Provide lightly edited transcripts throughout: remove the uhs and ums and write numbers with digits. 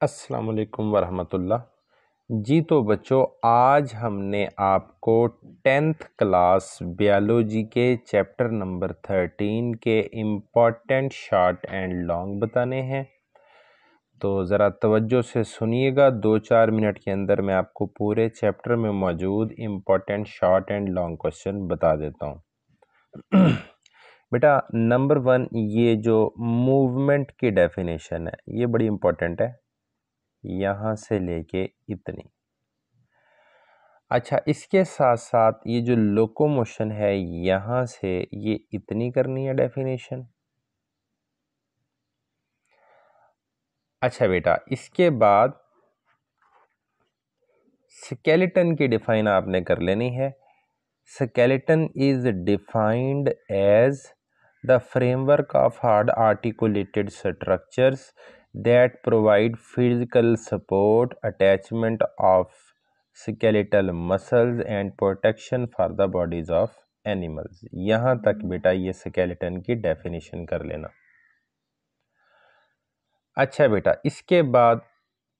अस्सलाम वालेकुम वरहमतुल्लाह। जी तो बच्चों, आज हमने आपको 10th क्लास बायोलॉजी के चैप्टर नंबर 13 के इम्पॉर्टेंट शॉर्ट एंड लॉन्ग बताने हैं। तो ज़रा तवज्जो से सुनिएगा, 2-4 मिनट के अंदर मैं आपको पूरे चैप्टर में मौजूद important short and long question बता देता हूँ। बेटा नंबर 1, ये जो मूवमेंट की डेफिनेशन है ये बड़ी इम्पोर्टेंट है, यहाँ से लेके इतनी। अच्छा, इसके साथ साथ ये जो लोकोमोशन है यहाँ से ये इतनी करनी है डेफिनेशन। अच्छा बेटा, इसके बाद स्केलेटन की डिफाइन आपने कर लेनी है। Skeleton is defined as the framework of hard articulated structures that provide physical support, attachment of skeletal muscles and protection for the bodies of animals। यहाँ तक बेटा ये स्केलेटन की डेफिनेशन कर लेना। अच्छा बेटा, इसके बाद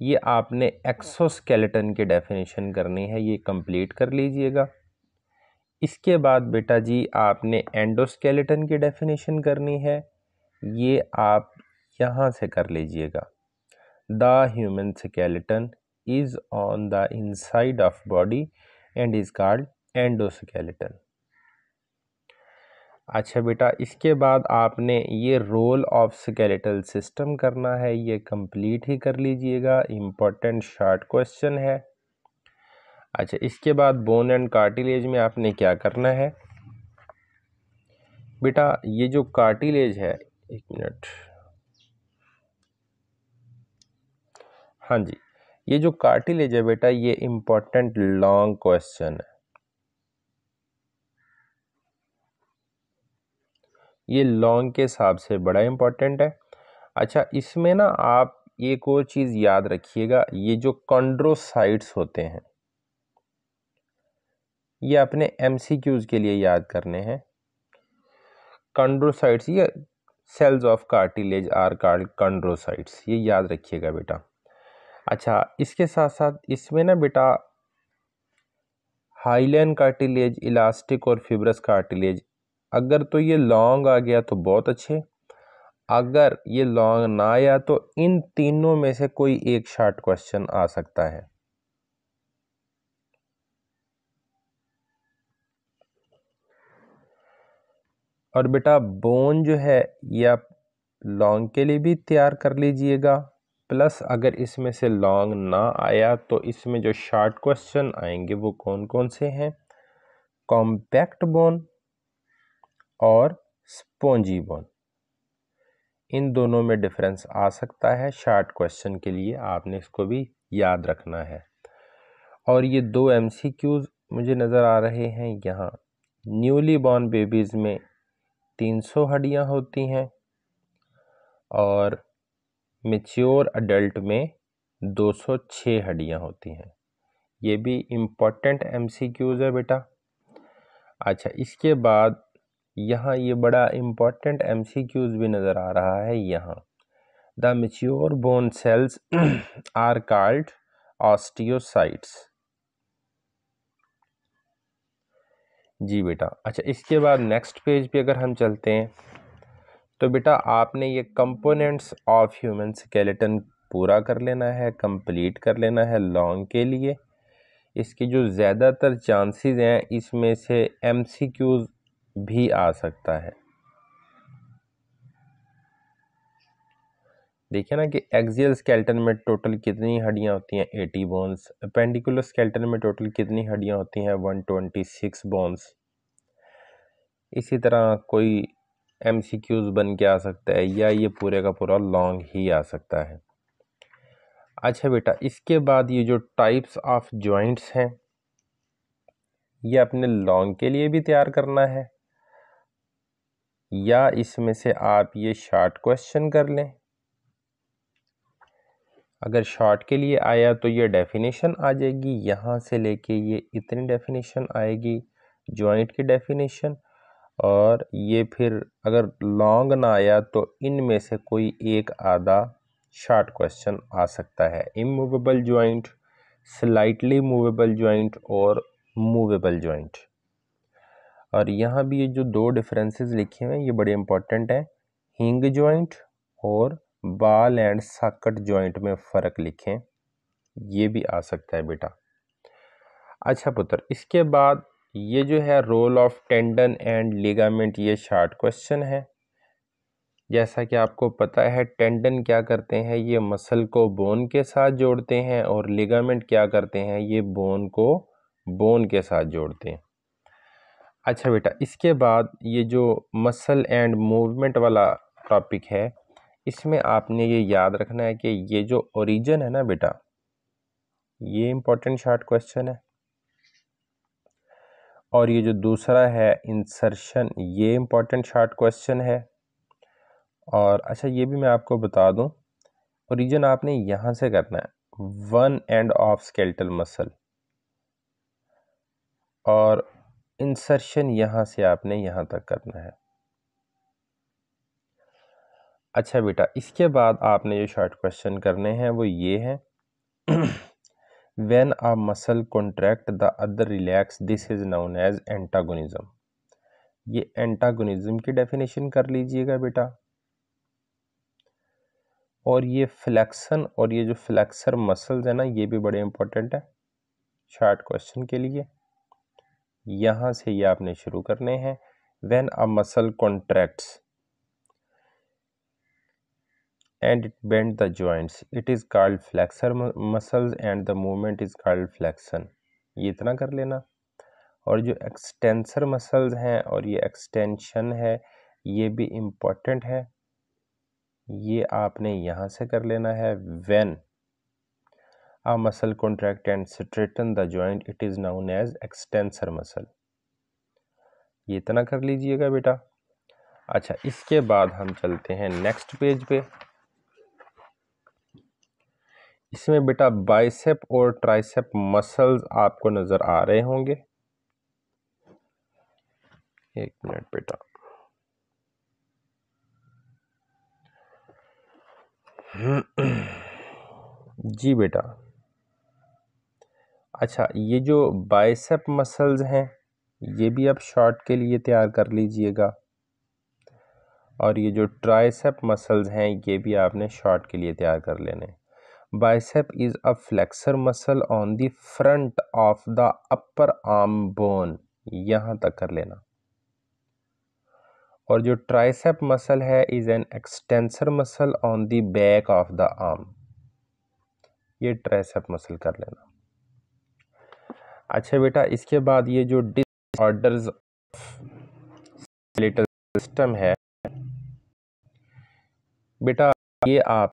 ये आपने एक्सोस्केलेटन की डेफिनेशन करनी है, ये कंप्लीट कर लीजिएगा। इसके बाद बेटा जी आपने एंडोस्केलेटन की डेफिनेशन करनी है, ये आप यहाँ से कर लीजिएगा। The human skeleton is on the inside of body and is called endoskeleton। अच्छा बेटा, इसके बाद आपने ये रोल ऑफ स्केलेटल सिस्टम करना है, ये कंप्लीट ही कर लीजिएगा, इम्पोर्टेंट शॉर्ट क्वेश्चन है। अच्छा, इसके बाद बोन एंड कार्टिलेज में आपने क्या करना है बेटा, ये जो कार्टिलेज है, एक मिनट, हाँ जी, ये जो कार्टिलेज है बेटा ये इम्पोर्टेंट लॉन्ग क्वेश्चन है, ये लॉन्ग के हिसाब से बड़ा इम्पोर्टेंट है। अच्छा, इसमें ना आप एक और चीज़ याद रखिएगा, ये जो कॉन्ड्रोसाइट्स होते हैं ये अपने एमसीक्यूज़ के लिए याद करने हैं। कॉन्ड्रोसाइट्स, ये cells of cartilage are called chondrocytes, ये याद रखिएगा बेटा। अच्छा, इसके साथ साथ इसमें ना बेटा हाइलाइन कार्टिलेज, इलास्टिक और फिब्रस कार्टिलेज, अगर तो ये लॉन्ग आ गया तो बहुत अच्छे, अगर ये लॉन्ग ना आया तो इन तीनों में से कोई एक शॉर्ट क्वेश्चन आ सकता है। और बेटा बोन जो है ये आप लॉन्ग के लिए भी तैयार कर लीजिएगा, प्लस अगर इसमें से लॉन्ग ना आया तो इसमें जो शॉर्ट क्वेश्चन आएंगे वो कौन कौन से हैं, कॉम्पैक्ट बोन और स्पॉन्जी बोन, इन दोनों में डिफरेंस आ सकता है। शॉर्ट क्वेश्चन के लिए आपने इसको भी याद रखना है। और ये 2 एमसीक्यूज मुझे नज़र आ रहे हैं यहाँ। न्यूली बॉर्न बेबीज़ में 300 हड्डियाँ होती हैं और मैच्योर अडल्ट में 206 हड्डियाँ होती हैं, ये भी इम्पोर्टेंट एमसीक्यूज है बेटा। अच्छा, इसके बाद यहाँ ये बड़ा इम्पोर्टेंट एमसीक्यूज भी नज़र आ रहा है यहाँ, the mature bone cells are called osteocytes. जी बेटा। अच्छा, इसके बाद नेक्स्ट पेज पे अगर हम चलते हैं तो बेटा आपने ये कंपोनेंट्स ऑफ ह्यूमन स्केलेटन पूरा कर लेना है, कंप्लीट कर लेना है लॉन्ग के लिए। इसकी जो ज़्यादातर चांसेस हैं इसमें से एमसीक्यूज भी आ सकता है। देखिए ना कि एक्सियल स्केलेटन में टोटल कितनी हड्डियां होती हैं, 80 बोन्स। अपेंडिकुलर स्केलेटन में टोटल कितनी हड्डियां होती हैं, 126 बोन्स। इसी तरह कोई एमसीक्यूज बन के आ सकता है या ये पूरे का पूरा लॉन्ग ही आ सकता है। अच्छा बेटा, इसके बाद ये जो टाइप्स ऑफ जॉइंट्स हैं ये अपने लॉन्ग के लिए भी तैयार करना है, या इसमें से आप ये शॉर्ट क्वेश्चन कर लें। अगर शॉर्ट के लिए आया तो ये डेफिनेशन आ जाएगी, यहाँ से लेके ये इतनी डेफिनेशन आएगी जॉइंट की डेफिनेशन, और ये फिर अगर लॉन्ग ना आया तो इनमें से कोई एक आधा शॉर्ट क्वेश्चन आ सकता है, immovable joint, slightly movable joint और मूवेबल जॉइंट। और यहाँ भी ये जो दो डिफरेंसेस लिखे हुए हैं ये बड़े इंपॉर्टेंट हैं, हिंग जॉइंट और बॉल एंड सॉकेट जॉइंट में फ़र्क लिखें, ये भी आ सकता है बेटा। अच्छा पुत्र, इसके बाद ये जो है role of tendon and ligament, ये शॉर्ट क्वेश्चन है। जैसा कि आपको पता है टेंडन क्या करते हैं, ये मसल को बोन के साथ जोड़ते हैं और लिगामेंट क्या करते हैं, ये बोन को बोन के साथ जोड़ते हैं। अच्छा बेटा, इसके बाद ये जो मसल एंड मूवमेंट वाला टॉपिक है, इसमें आपने ये याद रखना है कि ये जो ओरिजिन है ना बेटा, ये इंपॉर्टेंट शॉर्ट क्वेश्चन है, और ये जो दूसरा है इंसर्शन, ये इंपॉर्टेंट शॉर्ट क्वेश्चन है। और अच्छा ये भी मैं आपको बता दूं, ओरिजिन आपने यहाँ से करना है, one end of skeletal muscle, और इंसर्शन यहाँ से आपने यहाँ तक करना है। अच्छा बेटा, इसके बाद आपने जो शॉर्ट क्वेश्चन करने हैं वो ये हैं, when a muscle contract the other relax, this is known as antagonism. ये एंटागोनिज्म की डेफिनेशन कर लीजिएगा बेटा। और ये फ्लेक्शन और ये जो फ्लेक्सर मसल्स है ना, ये भी बड़े इंपॉर्टेंट है शॉर्ट क्वेश्चन के लिए। यहाँ से ये आपने शुरू करने हैं, when a muscle contracts and it bend the joints, it is called flexor muscles and the movement is called flexion। ये इतना कर लेना। और जो एक्सटेंसर मसल्स हैं और ये एक्सटेंशन है, ये भी इम्पोर्टेंट है, ये आपने यहाँ से कर लेना है। when a muscle contract and straighten the joint, it is known as extensor muscle। ये इतना कर लीजिएगा बेटा। अच्छा, इसके बाद हम चलते हैं नेक्स्ट पेज पे। इसमें बेटा बाइसेप और ट्राइसेप मसल्स आपको नजर आ रहे होंगे। एक मिनट बेटा, जी बेटा। अच्छा, ये जो बाइसेप मसल्स हैं ये भी आप शॉर्ट के लिए तैयार कर लीजिएगा, और ये जो ट्राइसेप मसल्स हैं ये भी आपने शॉर्ट के लिए तैयार कर लेने। Bicep is a flexor muscle on the front of the upper arm bone, यहाँ तक कर लेना। और जो ट्राइसेप मसल है is an extensor muscle on the back of the arm, ये ट्राइसेप मसल कर लेना। अच्छा बेटा, इसके बाद ये जो डिसऑर्डर्स स्केलेटल सिस्टम है बेटा, ये आप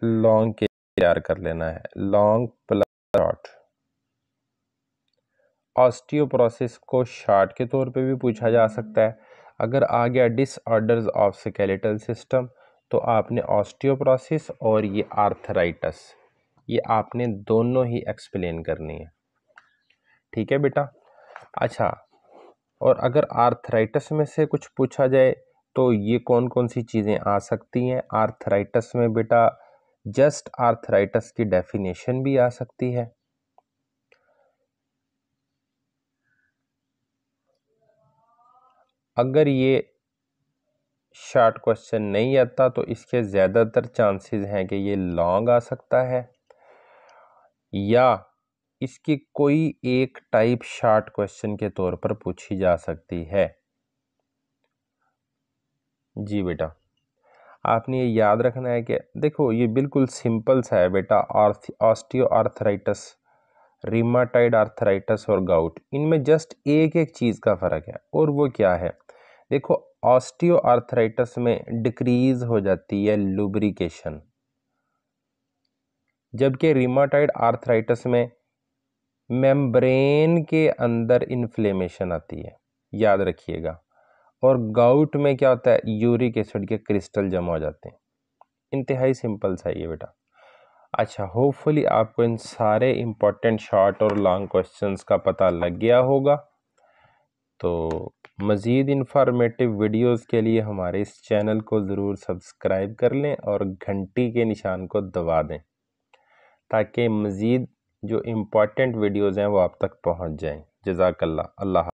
लॉन्ग के तैयार कर लेना है, लॉन्ग प्लस शॉर्ट। ऑस्टियोपोरोसिस को शॉर्ट के तौर पे भी पूछा जा सकता है। अगर आ गया डिसऑर्डर्स ऑफ स्केलेटल सिस्टम, तो आपने ऑस्टियोपोरोसिस और ये आर्थराइटिस, ये आपने दोनों ही एक्सप्लेन करनी है, ठीक है बेटा। अच्छा, और अगर आर्थराइटिस में से कुछ पूछा जाए तो ये कौन कौन सी चीज़ें आ सकती हैं आर्थराइटिस में बेटा, जस्ट आर्थराइटिस की डेफिनेशन भी आ सकती है। अगर ये शॉर्ट क्वेश्चन नहीं आता तो इसके ज़्यादातर चांसेस हैं कि ये लॉन्ग आ सकता है, या इसकी कोई एक टाइप शॉर्ट क्वेश्चन के तौर पर पूछी जा सकती है। जी बेटा, आपने ये याद रखना है कि देखो ये बिल्कुल सिंपल सा है बेटा, ऑस्टियो आर्थराइटिस, रिमाटाइड आर्थराइटिस और गाउट, इनमें जस्ट एक एक चीज़ का फ़र्क है, और वो क्या है। देखो, ऑस्टियो आर्थराइटिस में डिक्रीज हो जाती है लुब्रिकेशन, जबकि रिमाटाइड आर्थराइटिस में मेम्ब्रेन के अंदर इन्फ्लेमेशन आती है, याद रखिएगा। और गाउट में क्या होता है, यूरिक एसिड के क्रिस्टल जमा हो जाते हैं। इंतहाई सिंपल सा ये बेटा। अच्छा, होपफुली आपको इन सारे इंपॉर्टेंट शॉर्ट और लॉन्ग क्वेश्चंस का पता लग गया होगा। तो मज़ीद इंफॉर्मेटिव वीडियोस के लिए हमारे इस चैनल को ज़रूर सब्सक्राइब कर लें और घंटी के निशान को दबा दें ताकि मज़ीद जो इम्पोर्टेंट वीडियोस हैं वो आप तक पहुंच जाएं। जज़ाकल्लाह। अल्लाह।